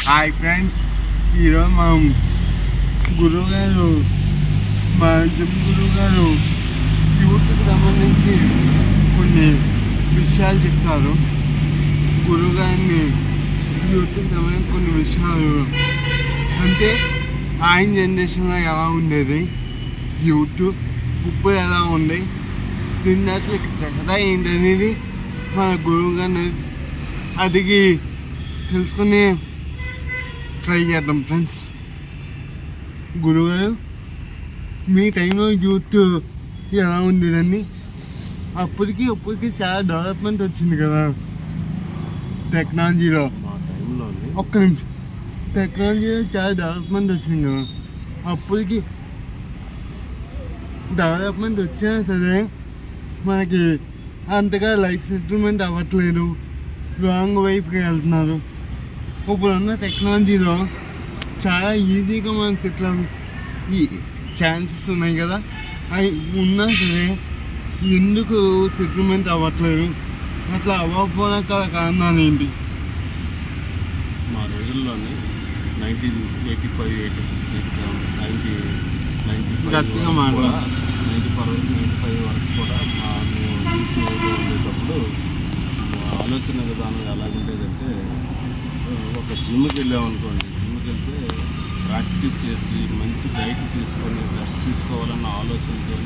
Hi friends, ఈరోజు మా గురువుగారు మా జిమ్ గురువుగారు యూత్కి సంబంధించి కొన్ని విషయాలు చెప్తారు. గురువుగారిని యూత్కి సంబంధించి కొన్ని విషయాలు అంటే ఆయన జనరేషన్లో ఎలా ఉండేది, యూత్ ఇప్పుడు ఎలా ఉంది, దీని తేడా ఏంటనేది మన గురువుగారిని అడిగి తెలుసుకుని ట్రై చేద్దాం. ఫ్రెండ్స్, గురువుగారు మీ టైంలో యూత్ ఎలా ఉండేదండి? అప్పటికి చాలా డెవలప్మెంట్ వచ్చింది కదా టెక్నాలజీలో. ఒక్క నిమిషం, టెక్నాలజీలో చాలా డెవలప్మెంట్ వచ్చింది కదా. అప్పటికి డెవలప్మెంట్ వచ్చినా సరే మనకి అంతగా లైఫ్ సెటిల్మెంట్ అవ్వట్లేదు, రాంగ్ వైపుకి వెళ్తున్నారు. ఇప్పుడున్న టెక్నాలజీలో చాలా ఈజీగా మనం సెటిల్ ఈ ఛాన్సెస్ ఉన్నాయి కదా. అవి ఉన్నా సరే ఎందుకు సెటిల్మెంట్ అవ్వట్లేదు? అట్లా అవ్వకపోవడానికి గల కారణాలు ఏంటి? మా రోజుల్లోనే 1985, 86, 87, 95 వరకు కూడా మేము ఉండేటప్పుడు ఆలోచన విధానం ఎలాగుండేదంటే, ఒక జిమ్కి వెళ్ళామనుకోండి, జిమ్కి వెళ్తే ప్రాక్టీస్ చేసి మంచి డైట్ తీసుకొని రెస్ట్ తీసుకోవాలన్న ఆలోచనతో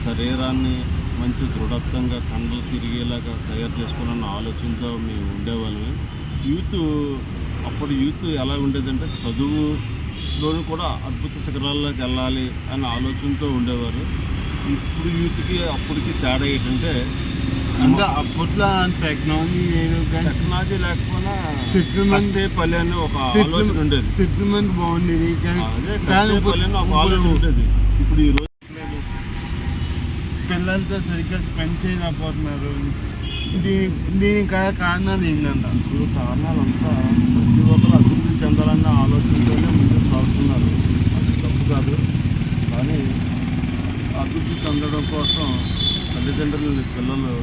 శరీరాన్ని మంచి దృఢత్వంగా కండలు తిరిగేలాగా తయారు చేసుకోవాలన్న ఆలోచనతో మేము ఉండేవాళ్ళమే. అప్పుడు యూత్ ఎలా ఉండేదంటే చదువులోని కూడా అద్భుత శిఖరాల్లోకి వెళ్ళాలి అనే ఆలోచనతో ఉండేవారు. ఇప్పుడు యూత్కి అప్పటికి తేడా ఏంటంటే, అంటే అప్పట్లో టెక్నాలజీ లేకపోయినా సెటిల్మెంట్ పల్లె అని ఒక ఆలోచన ఉండేది. సెటిల్మెంట్ బాగుండేది, ఉండేది. ఇప్పుడు ఈ రోజు పిల్లలతో సరిగ్గా స్పెండ్ చేయలేకపోతున్నారు. దీనికి కారణాలు ఏంటంట? ఇప్పుడు కారణాలంతా ప్రతి ఒక్కరు అభివృద్ధి చెందాలన్న ఆలోచనతోనే ముందుకు సాగుతున్నారు. అది తప్పు కాదు, కానీ అభివృద్ధి చెందడం కోసం తల్లిదండ్రులు పిల్లలు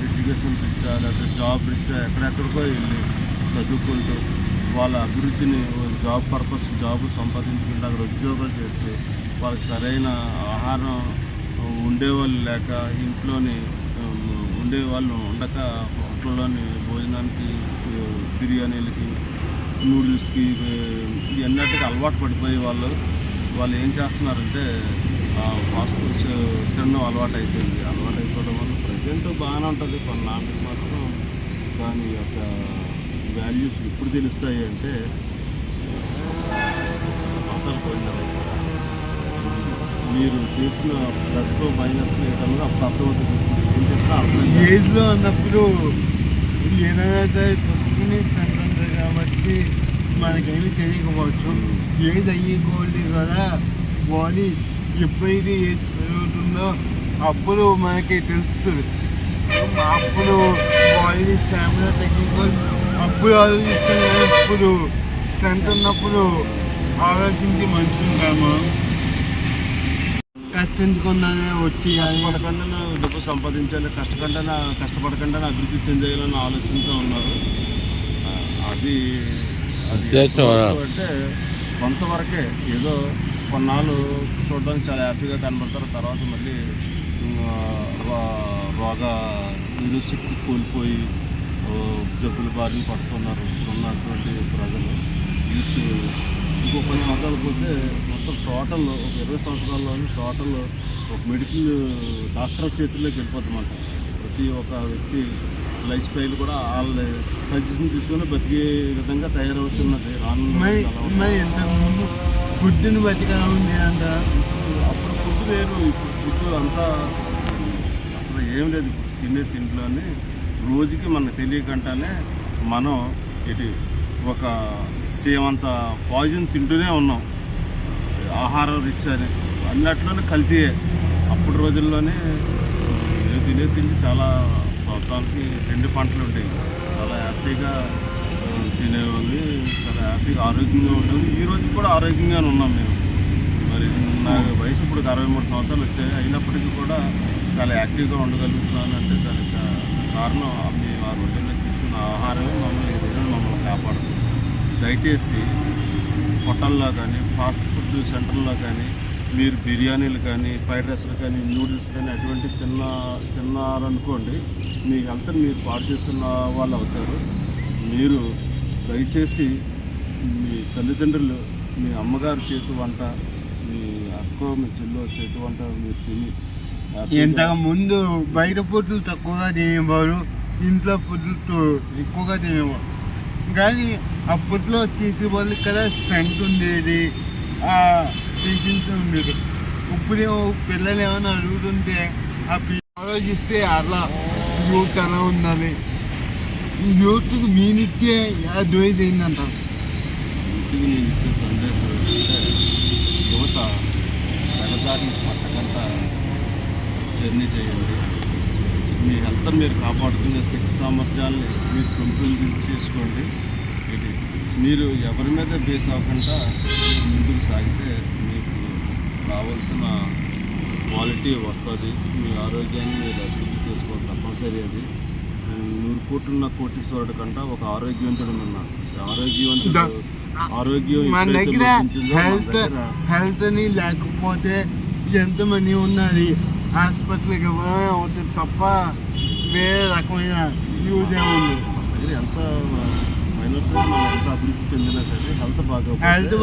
ఎడ్యుకేషన్ రీత్యా లేకపోతే జాబ్ రీత్యా ఎక్కడెక్కడికో వెళ్ళి చదువుకుంటూ వాళ్ళ అభివృద్ధిని జాబ్ సంపాదించుకుంటూ అక్కడ ఉద్యోగాలు చేస్తూ వాళ్ళకి సరైన ఆహారం ఉండేవాళ్ళు లేక, ఇంట్లోని ఉండేవాళ్ళు ఉండక హోటల్లోని భోజనానికి, బిర్యానీలకి, నూడిల్స్కి ఇవన్నిటికి అలవాటు పడిపోయి వాళ్ళు ఏం చేస్తున్నారంటే ఫాస్ట్ ఫుడ్స్ తినడం అలవాటు అయిపోవడం వల్ల ప్రజెంట్ బాగానే ఉంటుంది. కొన్నాళ్ళకి మాత్రం దాని యొక్క వాల్యూస్ ఎప్పుడు తెలుస్తాయి అంటే సంవత్సరాలు పోయిన మీరు చేసిన ప్లస్ మైనస్ ఏదన్నా అప్పుడు అర్థమవుతుంది. ఏం చెప్తా ఏజ్లో ఉన్నప్పుడు ఏదైనా సరే తొక్కునే స్ట్రెంత్ ఉంటుంది కాబట్టి మనకేమి తెలియకపోవచ్చు. ఏజ్ అయ్యేకోల్ది కూడా బాడీ ఎప్పుడైతే ఏజ్ పెరుగుతుందో అప్పుడు మనకి తెలుస్తుంది. అప్పుడు బాడీ స్టామినా తగ్గిపోయి అప్పుడు ఆలోచిస్తాం, ఇప్పుడు స్ట్రెంత్ ఉన్నప్పుడు ఆలోచించి మనిషి ఉంటాము. కష్టించకుండానే వచ్చి కష్టపడకుండా డబ్బు సంపాదించాలి, కష్టపడకుండా అభివృద్ధి చెందేయాలన్న ఆలోచనతో ఉన్నారు. అది అంటే కొంతవరకే ఏదో కొన్నాళ్ళు చూడడానికి చాలా హ్యాపీగా కనబడతారు. తర్వాత మళ్ళీ శక్తి కోల్పోయి జబ్బుల బారిన పడుతున్నారు ఇప్పుడున్నటువంటి ప్రజలు. యూత్ ఇంకో 10 సంవత్సరాలు పోతే మొత్తం టోటల్ ఒక 20 సంవత్సరాల్లోని టోటల్ ఒక మెడికల్ డాక్టర్ చేతుల్లోకి వెళ్ళిపోతుందన్నమాట. ప్రతి ఒక్క వ్యక్తి లైఫ్ స్టైల్ కూడా వాళ్ళ సజెషన్ తీసుకొని బతికే విధంగా తయారవుతున్నది. ఫుడ్ని బతిగా ఉంది అంట. అప్పుడు ఫుడ్ వేరు, ఇప్పుడు ఫుడ్ అంతా అసలు ఏం లేదు. తినే తింట్లోనే రోజుకి మనకు తెలియకుండానే మనం ఒక సేమంత పాయిజన్ తింటూనే ఉన్నాం. ఆహారం రిచ్ అని అన్నట్లోనే కల్తీయే. అప్పుడు రోజుల్లోనే తిండి చాలా సంవత్సరానికి 2 పంటలు ఉంటాయి. చాలా హ్యాపీగా తినేవాళ్ళు, చాలా హ్యాపీగా ఆరోగ్యంగా ఉండేది. ఈ రోజు కూడా ఆరోగ్యంగానే ఉన్నాం మేము. మరి నా వయసు ఇప్పుడు 63 సంవత్సరాలు వచ్చాయి, అయినప్పటికీ కూడా చాలా యాక్టివ్గా ఉండగలుగుతున్నాను అంటే దానికి కారణం మేము ఆ రొట్టెల్లో తీసుకున్న ఆహారమే మమ్మల్ని కాపాడుతుంది. దయచేసి హోటల్లో కానీ ఫాస్ట్ ఫుడ్ సెంటర్లో కానీ మీరు బిర్యానీలు కానీ ఫ్రైడ్ రైస్లు కానీ నూడిల్స్ కానీ అటువంటి తిన్నారనుకోండి మీ హెల్త్ మీరు పాడు చేసుకున్న వాళ్ళు అవుతారు. మీరు దయచేసి మీ తల్లిదండ్రులు మీ అమ్మగారు చేతి వంట మీ అక్క మీ చెల్లి చేతి వంట మీరు తిని ఇంతకు ముందు బయట ఫుడ్లు తక్కువగా తినేవారు, ఇంట్లో ఫుడ్లు ఎక్కువగా తినేవారు. కానీ అప్పట్లో చేసే వాళ్ళకి కదా స్ట్రెంగ్త్ ఉండేది, పేషెన్స్ ఉండేది. ఇప్పుడు పిల్లలు ఏమైనా అడుగుతుంటే ఆ ఆలోచిస్తే అలా యూత్ అలా ఉండాలి, యూత్కి మీనిచ్చే అడ్వైజ్ ఏంటంటారు? ఇంటికి నేను ఇచ్చే సందేశం ఏంటంటే యువత పెడదారిని పట్టకంట జర్నీ చేయండి. మీ హెల్త్ మీరు కాపాడుకునే శక్తి సామర్థ్యాన్ని మీరు పెంపొందింపు చేసుకోండి. ఇది మీరు ఎవరి మీద బేస్ అవ్వకుండా ముందుకు సాగితే మీకు కావలసిన క్వాలిటీ వస్తుంది. మీ ఆరోగ్యాన్ని మీరు అభివృద్ధి చేసుకోవడం తప్పనిసరి. అది 100 కోట్లున్న కోటీశ్వరుడు కంట ఒక ఆరోగ్యవంతుడు ఉన్నాడు. ఆరోగ్యం మన దగ్గర హెల్త్ అని లేకపోతే ఎంతమంది ఉన్నది హాస్పిటల్కి ఇవ్వడమే అవుతుంది తప్ప వేరే రకమైన యూజ్ ఏముంది. ఎంత మైనస్ మనం ఎంత అభివృద్ధి చెందినా సరే హెల్త్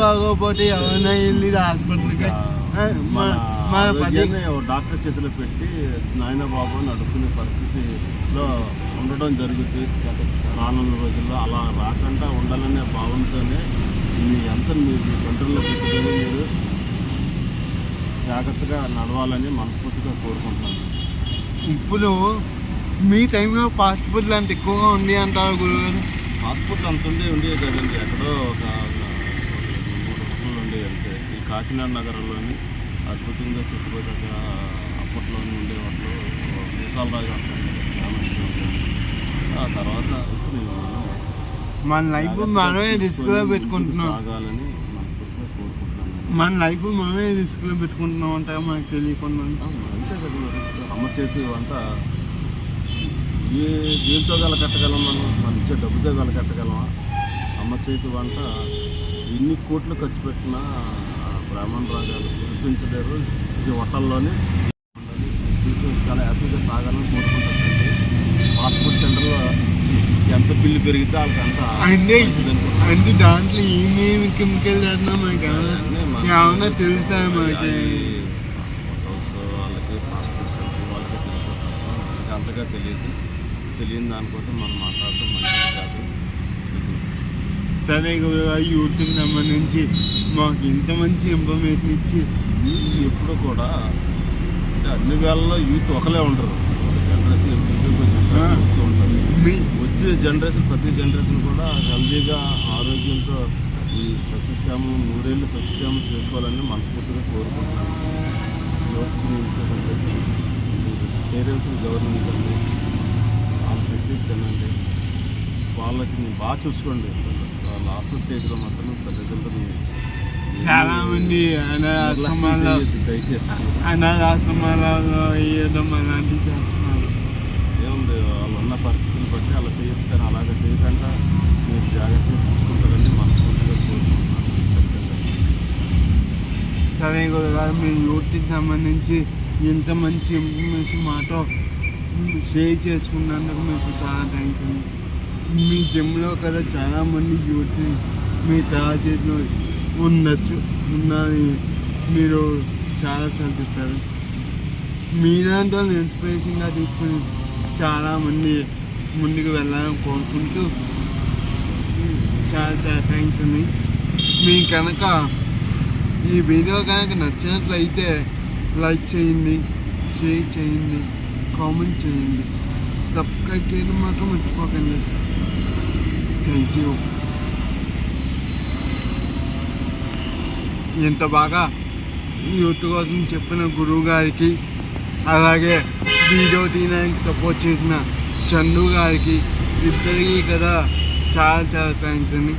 బాగోకపోతే ఎవరైనా వెళ్ళి హాస్పిటల్కి డాక్టర్ చేతిలో పెట్టి నాయన బాబు అని అడుక్కునే పరిస్థితిలో ఉండడం జరుగుతుంది. రానున్న రోజుల్లో అలా రాకుండా ఉండాలనే భావంతోనే మీ అంతా మీరు కంట్రోల్లో పెట్టుకుని మీరు జాగ్రత్తగా నడవాలని మనస్ఫూర్తిగా కోరుకుంటున్నాను. ఇప్పుడు మీ టైంలో ఫాస్ట్ ఫుడ్లు అంత ఎక్కువగా ఉంది అంటారు గురుగారు? ఫాస్ట్ ఫుడ్లు అంత ఉండేది కదండి, ఎక్కడో ఒక 3 హోటళ్ళు ఉండేవి అంతే. ఈ కాకినాడ నగరంలోని అద్భుతంగా చుట్టుపక్కల అప్పట్లోనే ఉండే వాటిలో దేశాలరాజు అంటే ఆ తర్వాత ఇప్పుడు మన లైఫ్ మనమే రిస్క్లో పెట్టుకుంటున్నాం సాగాలని మనస్ఫూర్తిగా కోరుకుంటున్నాను. మన లైఫ్ మనమే రిస్క్లో పెట్టుకుంటున్నాం అంటే మనకు తెలియకుండా అంతే కదా. అమ్మ చేతి వంట దీంతో గల కట్టగలం, మనం ఇచ్చే డబ్బుతో గల కట్టగలమా? అమ్మ చేతి వంట ఎన్ని కోట్లు ఖర్చు పెట్టినా బ్రాహ్మణ రాగాలు కురిపించలేరు. ఇది హోటల్లోని చాలా హ్యాపీగా సాగాలని కోరుకుంటారండి. ఫాస్ట్ ఫుడ్ సెంటర్లో ఎంత బిల్లు పెరిగితే వాళ్ళకి అంత అంటే దాంట్లో ఏమేమి కెమికల్ చేస్తున్నా మనకి ఏమన్నా తెలుసా? మనకి హోటల్స్ వాళ్ళకి ఫాస్ట్ ఫుడ్ సెంటర్ వాళ్ళకి తెలుసు, మనకి అంతగా తెలియని దానికోసం మనం మాట్లాడటం మంచిది కాదు. సరే యూత్కి సంబంధించి మాకు ఇంత మంచి ఇన్ఫర్మేషన్ ఇచ్చి ఎప్పుడు కూడా అంటే అన్ని వేళల్లో యూత్ ఒకలే ఉండరు. జనరేషన్ వస్తూ ఉంటారు. వచ్చే జనరేషన్ ప్రతి జనరేషన్ కూడా హెల్దీగా ఆరోగ్యంతో ఈ సస్యశ్యామం 100 ఏళ్ళు సస్యశ్యామం చేసుకోవాలని మనస్ఫూర్తిగా కోరుకుంటున్నాను. యువతకు నేను ఇచ్చే సందేశం పేరెంట్స్ని గౌరవించండి, వాళ్ళ పెట్టి తినండి, వాళ్ళకి మీరు బాగా చూసుకోండి. లాస్ట్ స్టేజ్లో మాత్రం తల్లిదండ్రులు చాలా మంది దయచేసి అనాథాశ్రమాలలో వేయడం అలాంటివి చేస్తున్నారు. ఏముంది వాళ్ళు ఉన్న పరిస్థితులు బట్టి అలా చేయొచ్చు, కానీ అలాగే చేయకుండా మీరు జాగ్రత్తగా చూసుకుంటారని మనస్ఫూర్తిగా కోరుకుంటున్నాను. సరే గురుగారు, మీరు యూత్కి సంబంధించి ఇంత మంచి ఇన్ఫర్మేషన్ మాతో షేర్ చేసుకున్నందుకు మీకు చాలా థ్యాంక్స్ అండి. మీ జిమ్లో కదా చాలామంది యూత్ మీరు తయారు చేసి ఉండొచ్చు ఉన్నది మీరు చాలాసార్లు చెప్పారు. మీలాంటి వాళ్ళు ఇన్స్పిరేషన్గా తీసుకుని చాలామంది ముందుకు వెళ్ళాలని కోరుకుంటూ చాలా చాలా థ్యాంక్స్ అండి. మీకు కనుక ఈ వీడియో కనుక నచ్చినట్లయితే లైక్ చేయండి, షేర్ చేయండి, కామెంట్ చేయండి, సబ్స్క్రైబ్ చేయడం మాత్రం మర్చిపోకండి. Thank you. ఇంత బాగా యూత్ కోసం చెప్పిన గురువు గారికి, అలాగే వీడియో తీయడానికి సపోర్ట్ చేసిన చందు గారికి, ఇద్దరికి కదా చాలా చాలా థ్యాంక్స్ అండి.